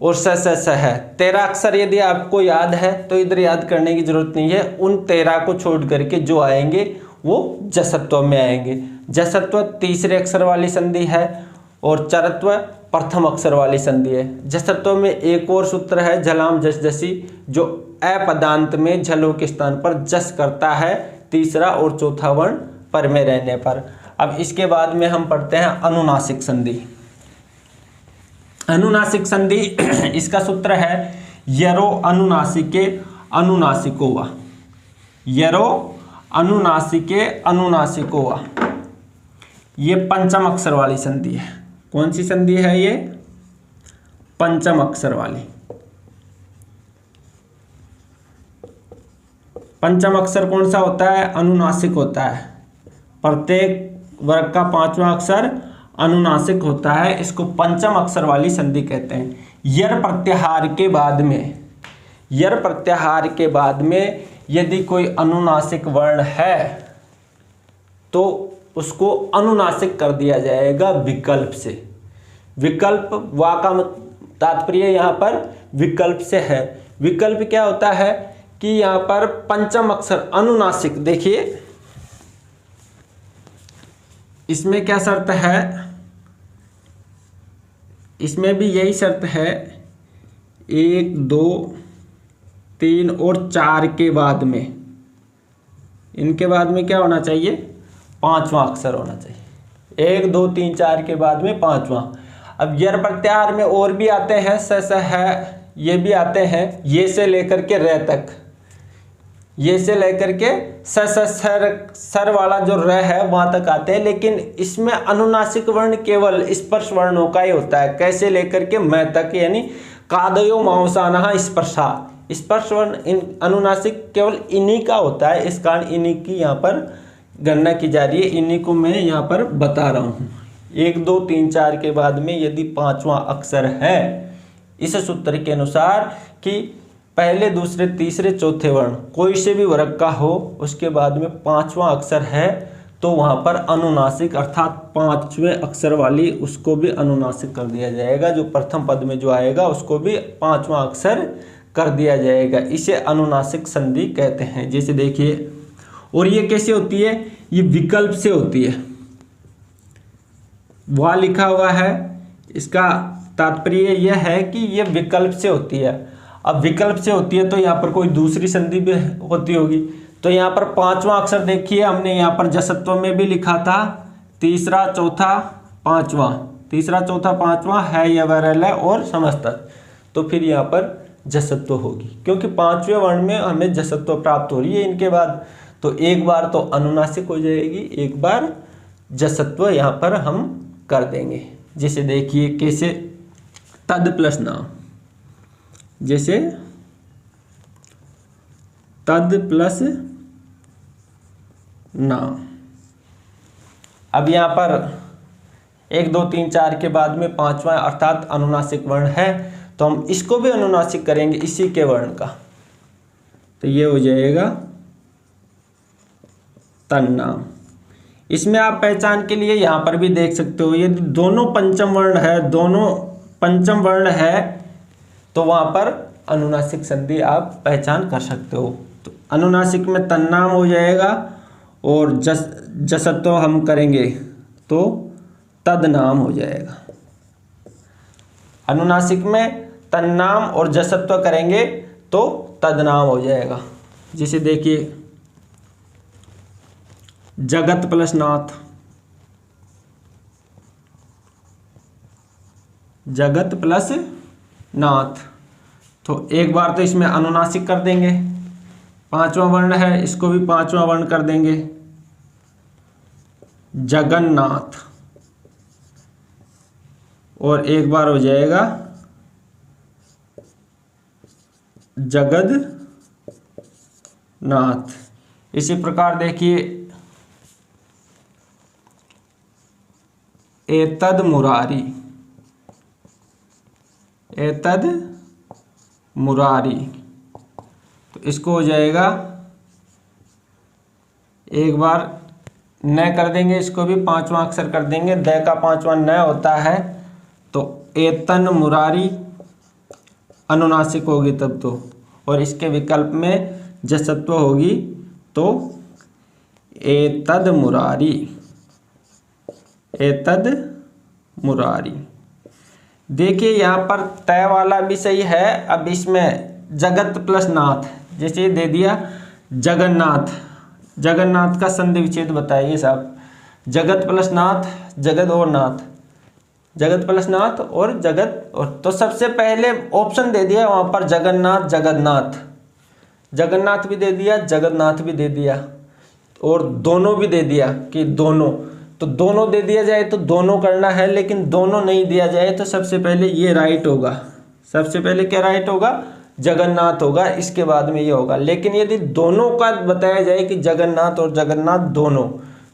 और स है, 13 अक्षर यदि आपको याद है तो इधर याद करने की जरूरत नहीं है, उन 13 को छोड़ करके जो आएंगे वो जसत्व में आएंगे। जसत्व तीसरे अक्षर वाली संधि है और चरत्व प्रथम अक्षर वाली संधि है। जसत्व में एक और सूत्र है झलाम जस जसी, जो अपदांत में झलों के स्थान पर जस करता है तीसरा और चौथा वर्ण पर में रहने पर। अब इसके बाद में हम पढ़ते हैं अनुनासिक संधि। अनुनासिक संधि इसका सूत्र है यरो अनुनासिके अनुनासिको वा, यरो अनुनासिके अनुनासिको वा। ये पंचम अक्षर वाली संधि है। कौन सी संधि है ये? पंचम अक्षर वाली। पंचम अक्षर कौन सा होता है? अनुनासिक होता है। प्रत्येक वर्ग का 5वां अक्षर अनुनासिक होता है, इसको पंचम अक्षर वाली संधि कहते हैं। यर प्रत्याहार के बाद में, यर प्रत्याहार के बाद में यदि कोई अनुनासिक वर्ण है तो उसको अनुनासिक कर दिया जाएगा विकल्प से। विकल्प वा का तात्पर्य यहाँ पर विकल्प से है। विकल्प क्या होता है कि यहाँ पर पंचम अक्षर अनुनासिक, देखिए इसमें क्या शर्त है इसमें भी यही शर्त है, 1 2 3 और 4 के बाद में, इनके बाद में क्या होना चाहिए, 5वां अक्षर होना चाहिए। 1 2 3 4 के बाद में 5वां। अब यर प्रत्याहार में और भी आते हैं, स है, ये भी आते हैं, ये से लेकर के र तक, ये से लेकर के सर वाला जो र है वहां तक आते हैं, लेकिन इसमें अनुनासिक वर्ण केवल स्पर्श वर्णों का ही होता है। कैसे लेकर के मैं तक, यानी कादयो मांसाना स्पर्शा, स्पर्श वर्ण इन अनुनासिक केवल इन्हीं का होता है। इस कारण इन्हीं की यहाँ पर गणना की जा रही है, इन्हीं को मैं यहाँ पर बता रहा हूँ। 1 2 3 4 के बाद में यदि 5वां अक्षर है, इस सूत्र के अनुसार कि पहले दूसरे तीसरे चौथे वर्ण कोई से भी वर्ग का हो, उसके बाद में 5वां अक्षर है, तो वहाँ पर अनुनासिक अर्थात 5वें अक्षर वाली उसको भी अनुनासिक कर दिया जाएगा। जो प्रथम पद में जो आएगा उसको भी 5वां अक्षर कर दिया जाएगा। इसे अनुनासिक संधि कहते हैं। जैसे देखिए, और ये कैसे होती है, ये विकल्प से होती है। वहाँ लिखा हुआ है, इसका तात्पर्य यह है कि ये विकल्प से होती है। अब विकल्प से होती है तो यहाँ पर कोई दूसरी संधि भी होती होगी। तो यहाँ पर 5वां अक्षर देखिए, हमने यहाँ पर जसत्व में भी लिखा था, तीसरा चौथा पांचवां, तीसरा चौथा पांचवां है या वरल और समस्तक, तो फिर यहाँ पर जसत्व होगी, क्योंकि 5वें वर्ण में हमें जसत्व प्राप्त हो रही है इनके बाद। तो एक बार तो अनुनासिक हो जाएगी, एक बार जसत्व यहाँ पर हम कर देंगे। जैसे देखिए कैसे, तद प्लस नाम, जैसे तद प्लस नाम। अब यहाँ पर 1 2 3 4 के बाद में 5वां अर्थात अनुनासिक वर्ण है, तो हम इसको भी अनुनासिक करेंगे इसी के वर्ण का, तो ये हो जाएगा तन्नाम। इसमें आप पहचान के लिए यहाँ पर भी देख सकते हो, यदि दोनों पंचम वर्ण है, दोनों पंचम वर्ण है, तो वहाँ पर अनुनासिक संधि आप पहचान कर सकते हो। तो अनुनासिक में तन्नाम हो जाएगा और जसत्व हम करेंगे तो तदनाम हो जाएगा। अनुनासिक में तन्नाम और जसत्व करेंगे तो तदनाम हो जाएगा। जैसे देखिए, जगत प्लस नाथ, जगत प्लस नाथ, तो एक बार तो इसमें अनुनासिक कर देंगे, 5वां वर्ण है इसको भी 5वां वर्ण कर देंगे, जगन्नाथ, और एक बार हो जाएगा जगद नाथ। इसी प्रकार देखिए, एतद मुरारी, एतद मुरारी, तो इसको हो जाएगा, एक बार न कर देंगे, इसको भी 5वां अक्षर कर देंगे, द का 5वां न होता है, तो एतन मुरारी अनुनासिक होगी तब तो, और इसके विकल्प में जसत्व होगी तो एतद मुरारी, एतद मुरारी। देखिए यहाँ पर तय वाला भी सही है। अब इसमें जगत प्लस नाथ, जैसे दे दिया जगन्नाथ, जगन्नाथ का संधि विच्छेद बताइए साहब। जगत प्लस नाथ, जगत और नाथ, जगत प्लस नाथ और जगत, और तो सबसे पहले ऑप्शन दे दिया वहाँ पर जगन्नाथ, जगन्नाथ, जगन्नाथ भी दे दिया, जगन्नाथ भी दे दिया, और दोनों भी दे दिया कि दोनों, तो दोनों दे दिया जाए तो दोनों करना है, लेकिन दोनों नहीं दिया जाए तो सबसे पहले ये राइट होगा, सबसे पहले क्या राइट होगा, जगन्नाथ होगा, इसके बाद में ये होगा। लेकिन यदि दोनों का बताया जाए कि जगन्नाथ और जगन्नाथ दोनों,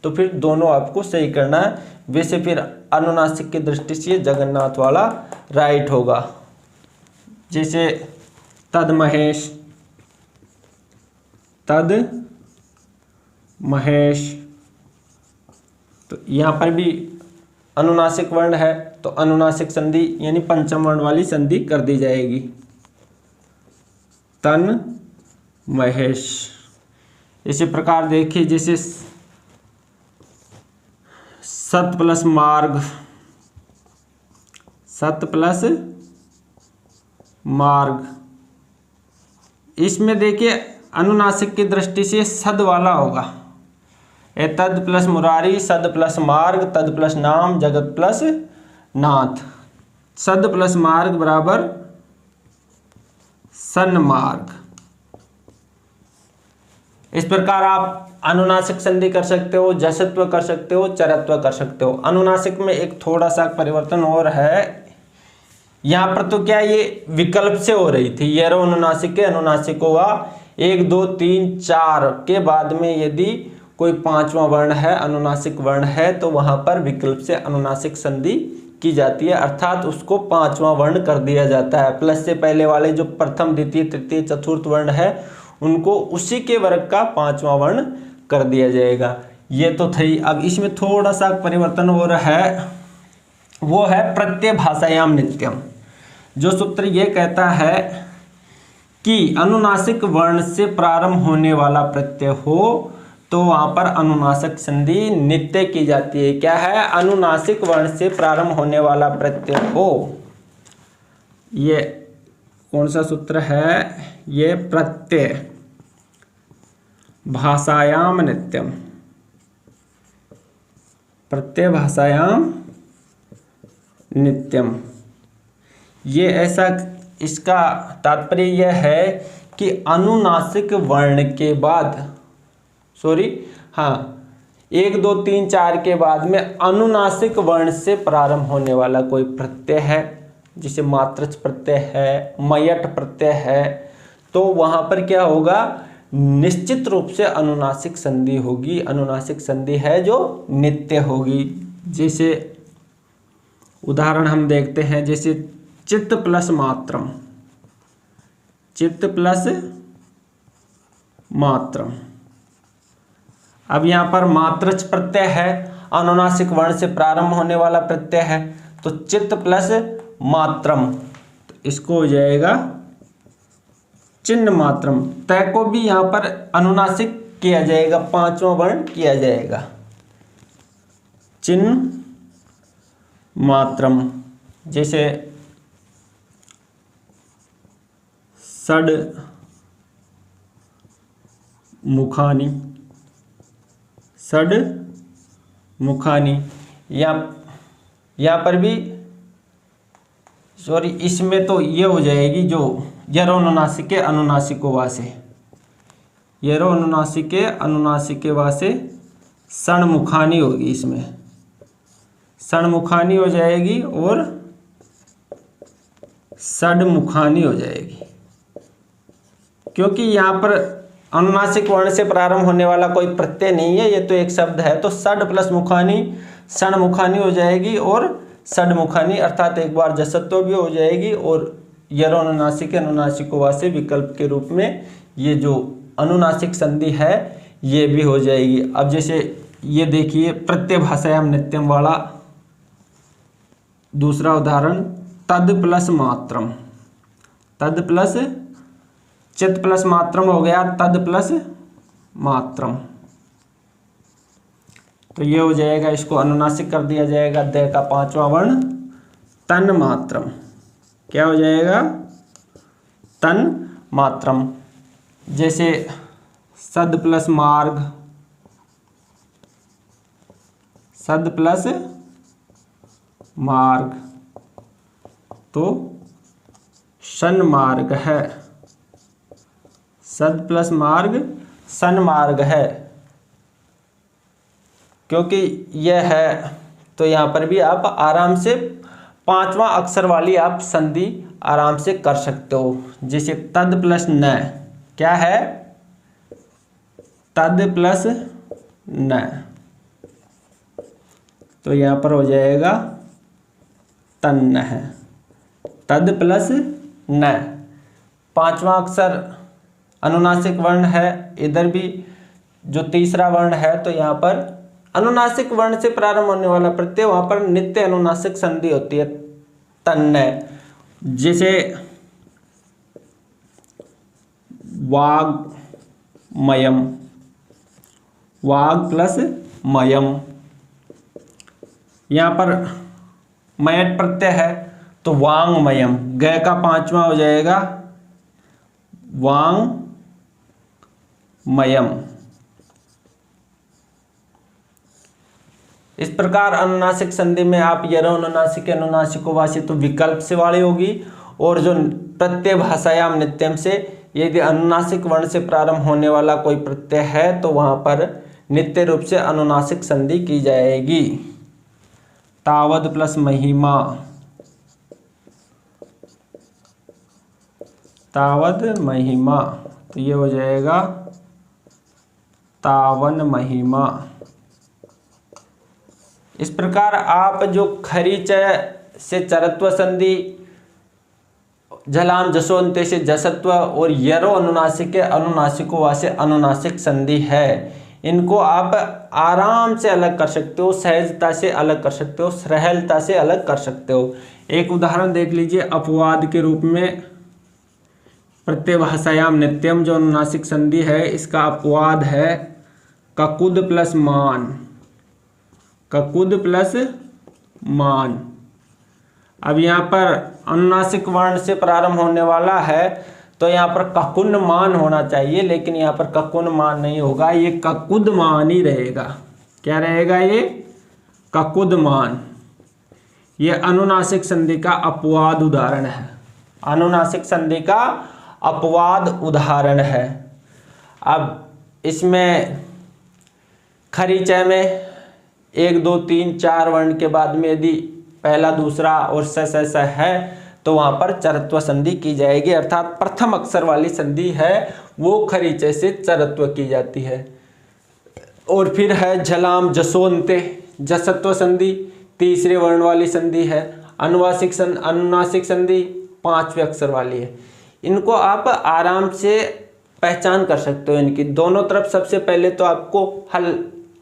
तो फिर दोनों आपको सही करना है। वैसे फिर अनुनासिक की दृष्टि से जगन्नाथ वाला राइट होगा। जैसे तद महेश, तद महेश, तो यहाँ पर भी अनुनासिक वर्ण है तो अनुनासिक संधि यानी पंचम वर्ण वाली संधि कर दी जाएगी, तन महेश। इसी प्रकार देखिए, जैसे सत प्लस मार्ग, सत प्लस मार्ग। इसमें देखिए अनुनासिक की दृष्टि से सद वाला होगा। एतद प्लस मुरारी, सद प्लस मार्ग, तद प्लस नाम, जगत प्लस नाथ। सद प्लस मार्ग बराबर सन्मार्ग। इस प्रकार आप अनुनासिक संधि कर सकते हो, जसत्व कर सकते हो, चरत्व कर सकते हो। अनुनासिक में एक थोड़ा सा परिवर्तन और है, यहाँ पर तो क्या ये विकल्प से हो रही थी, ये रो अनुनासिक के अनुनासिक हुआ 1 2 3 4 के बाद में यदि कोई पांचवा वर्ण है, अनुनासिक वर्ण है, तो वहां पर विकल्प से अनुनासिक संधि की जाती है, अर्थात उसको पांचवा वर्ण कर दिया जाता है। प्लस से पहले वाले जो प्रथम द्वितीय तृतीय चतुर्थ वर्ण है उनको उसी के वर्ग का पांचवा वर्ण कर दिया जाएगा। ये तो थी। अब इसमें थोड़ा सा परिवर्तन हो रहा है, वो है प्रत्यय भाषायाम नित्यम। जो सूत्र ये कहता है कि अनुनासिक वर्ण से प्रारंभ होने वाला प्रत्यय हो तो वहां पर अनुनासिक संधि नित्य की जाती है। क्या है? अनुनासिक वर्ण से प्रारंभ होने वाला प्रत्यय हो, ये कौन सा सूत्र है? ये प्रत्यय भाषायाम नित्यम, प्रत्यय भाषायाम नित्यम। ये ऐसा, इसका तात्पर्य यह है कि अनुनासिक वर्ण के बाद, 1 2 3 4 के बाद में अनुनासिक वर्ण से प्रारंभ होने वाला कोई प्रत्यय है, जिसे मात्रच प्रत्यय है, मयट प्रत्यय है, तो वहां पर क्या होगा? निश्चित रूप से अनुनासिक संधि होगी। अनुनासिक संधि है जो नित्य होगी। जैसे उदाहरण हम देखते हैं, जैसे चित्त प्लस मात्रम, चित्त प्लस मात्रम। अब यहाँ पर मात्रच प्रत्यय है, अनुनासिक वर्ण से प्रारंभ होने वाला प्रत्यय है, तो चित्त प्लस मात्रम, तो इसको हो जाएगा चिन्ह मात्रम। तय को भी यहाँ पर अनुनासिक किया जाएगा, पांचवा वर्ण किया जाएगा, चिन्ह मात्रम। जैसे षड मुखानी, षड मुखानी, यहाँ पर भी इसमें तो ये हो जाएगी जो यरो अनुनासिके अनुनासिको वासे, यरो अनुनासिके अनुनासिके वासे षणमुखानी होगी, इसमें षणमुखानी हो जाएगी और षडमुखानी हो जाएगी, क्योंकि यहाँ पर अनुनासिक वर्ण से प्रारंभ होने वाला कोई प्रत्यय नहीं है, ये तो एक शब्द है। तो षड प्लस मुखानी षणमुखानी हो जाएगी और षडमुखानी, अर्थात एक बार जसत्व भी हो जाएगी और यरो अनुनासिक अनुनासिको वासे विकल्प के रूप में ये जो अनुनासिक संधि है ये भी हो जाएगी। अब जैसे ये देखिए प्रत्यय भाषायाम नित्यम वाला दूसरा उदाहरण, तद प्लस मात्रम, तद प्लस चित प्लस मात्रम हो गया, तद प्लस मात्रम, तो ये हो जाएगा, इसको अनुनासिक कर दिया जाएगा। दे का पांचवा वर्ण तन मात्रम, क्या हो जाएगा? तन मात्रम। जैसे सद प्लस मार्ग, सद प्लस मार्ग, तो सन्मार्ग है, सद प्लस मार्ग सन्मार्ग है, क्योंकि यह है। तो यहाँ पर भी आप आराम से पांचवा अक्षर वाली आप संधि आराम से कर सकते हो। जैसे तद प्लस न, क्या है? तद प्लस न, तो यहाँ पर हो जाएगा तन्न है, तद प्लस न, पांचवा अक्षर अनुनासिक वर्ण है, इधर भी जो तीसरा वर्ण है, तो यहाँ पर अनुनासिक वर्ण से प्रारंभ होने वाला प्रत्यय, वहां पर नित्य अनुनासिक संधि होती है, तन्न। जैसे वाग्मयम, वाग प्लस मयम, यहाँ पर मयट प्रत्यय है, तो वांगमयम, ग का 5वां हो जाएगा वांगमयम। इस प्रकार अनुनासिक संधि में आप यरो अनुनासिक अनुनासिको वासी तो विकल्प से वाली होगी, और जो प्रत्यय भाषायाम नित्यम से यदि अनुनासिक वर्ण से प्रारंभ होने वाला कोई प्रत्यय है तो वहां पर नित्य रूप से अनुनासिक संधि की जाएगी। तावद प्लस महिमा, तावद महिमा, तो ये हो जाएगा तावन महिमा। इस प्रकार आप जो खरीच से चरत्व संधि, झलाम जसोन्ते से जसत्व और यरो अनुनासिक अनुनासिको वा से अनुनासिक संधि है, इनको आप आराम से अलग कर सकते हो, सहजता से अलग कर सकते हो, सरलता से अलग कर सकते हो। एक उदाहरण देख लीजिए, अपवाद के रूप में प्रत्यय भाषायाम नित्यम जो अनुनासिक संधि है, इसका अपवाद है ककुद प्लस मान, ककुद प्लस मान। अब यहाँ पर अनुनासिक वर्ण से प्रारंभ होने वाला है तो यहाँ पर ककुन मान होना चाहिए, लेकिन यहाँ पर ककुन मान नहीं होगा, ये ककुद मान ही रहेगा। क्या रहेगा ये? ककुद मान। ये अनुनासिक संधि का अपवाद उदाहरण है, अनुनासिक संधि का अपवाद उदाहरण है। अब इसमें खरीचय में 1 2 3 4 वर्ण के बाद में यदि पहला दूसरा और स है तो वहाँ पर चरत्व संधि की जाएगी, अर्थात प्रथम अक्षर वाली संधि है वो खरीचय से चरत्व की जाती है। और फिर है झलाम जसोन्ते, जसत्व संधि तीसरे वर्ण वाली संधि है। अनुनासिक संधि 5वें अक्षर वाली है। इनको आप आराम से पहचान कर सकते हो। इनकी दोनों तरफ सबसे पहले तो आपको हल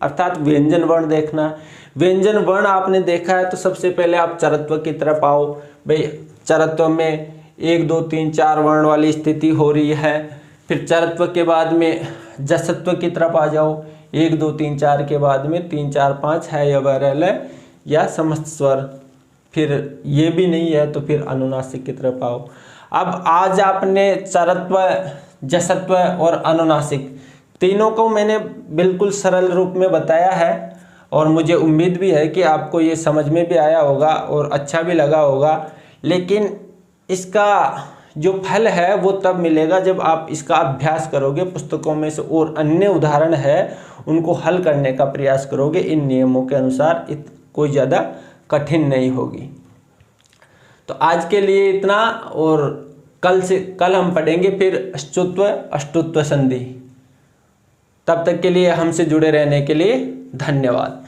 अर्थात व्यंजन वर्ण देखना है। व्यंजन वर्ण आपने देखा है तो सबसे पहले आप चरत्व की तरफ आओ। भाई चरत्व में 1 2 3 4 वर्ण वाली स्थिति हो रही है। फिर चरत्व के बाद में जसत्व की तरफ आ जाओ। 1 2 3 4 के बाद में 3 4 5 है या वरल या समस्त स्वर। फिर ये भी नहीं है तो फिर अनुनासिक की तरफ आओ। अब आज आपने चरत्व, जसत्व और अनुनासिक तीनों को मैंने बिल्कुल सरल रूप में बताया है, और मुझे उम्मीद भी है कि आपको ये समझ में भी आया होगा और अच्छा भी लगा होगा। लेकिन इसका जो फल है वो तब मिलेगा जब आप इसका अभ्यास करोगे, पुस्तकों में से और अन्य उदाहरण है उनको हल करने का प्रयास करोगे। इन नियमों के अनुसार कोई ज़्यादा कठिन नहीं होगी। तो आज के लिए इतना, और कल हम पढ़ेंगे फिर अष्टुत्व अष्टुत्व संधि। तब तक के लिए हमसे जुड़े रहने के लिए धन्यवाद।